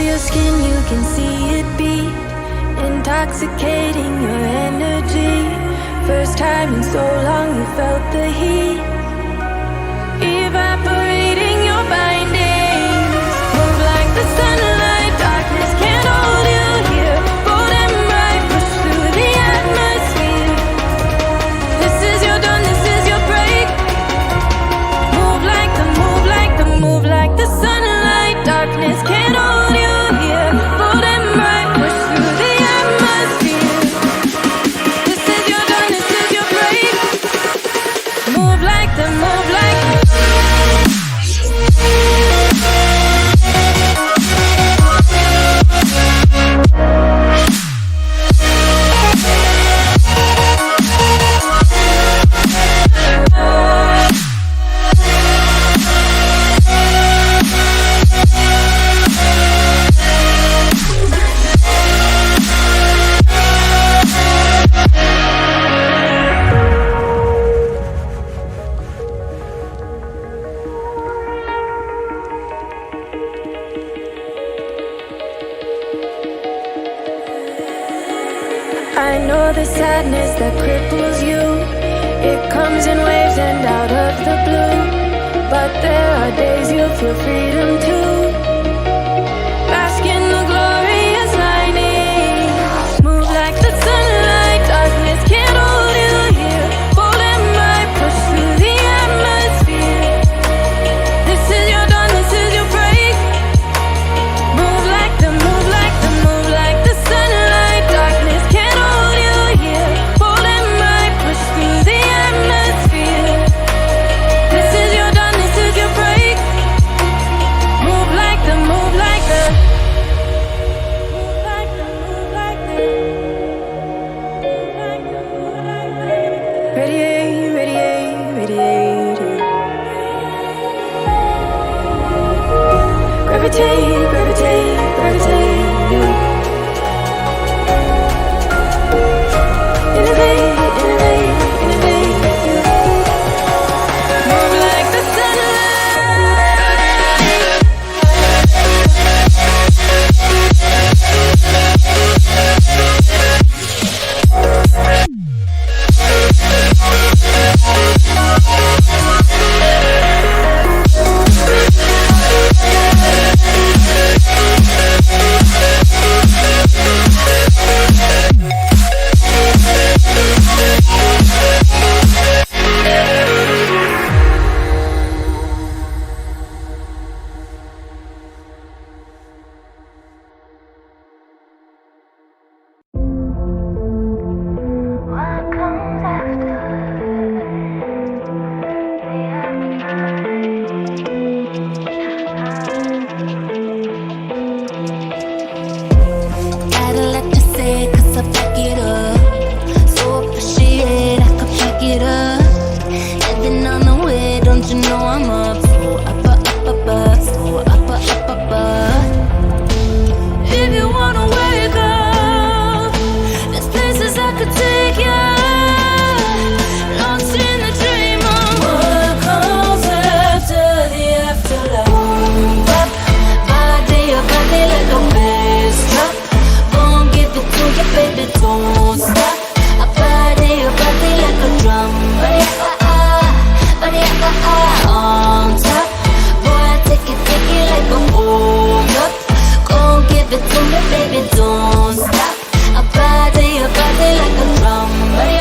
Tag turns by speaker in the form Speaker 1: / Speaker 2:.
Speaker 1: your skin, you can see it beat, intoxicating your energy. First time in so long you felt the heat, evaporating your bindings. Move like the sunlight, darkness can't hold you here. Bold and bright, push through the atmosphere. This is your dawn, this is your break. Move like the, move like the, move like the sunlight, darkness can't hold you here. Bold and bright, push through the atmosphere. This is your dawn, this is your break. Move like the, move like the. I know the sadness that cripples you. It comes in waves and out of the blue. But there are days you feel freedom too. Bask in the glorious lightning. Move like the sunlight, darkness can't hold you here. Bold and bright, push through the atmosphere. This is your dawn, this is your break. Move like the, move like the, move like the sunlight, darkness can't hold you here. Bold and bright, push through the atmosphere. This is your dawn, this is your break. Move like the, move like the, move like the, move like the, move like the, move like the. Radiate, radiate, radiate. Gravitate, gravitate, gravitate. Innovate, innovate, innovate. Move like the baby, don't stop. I body your body like a drum. Body,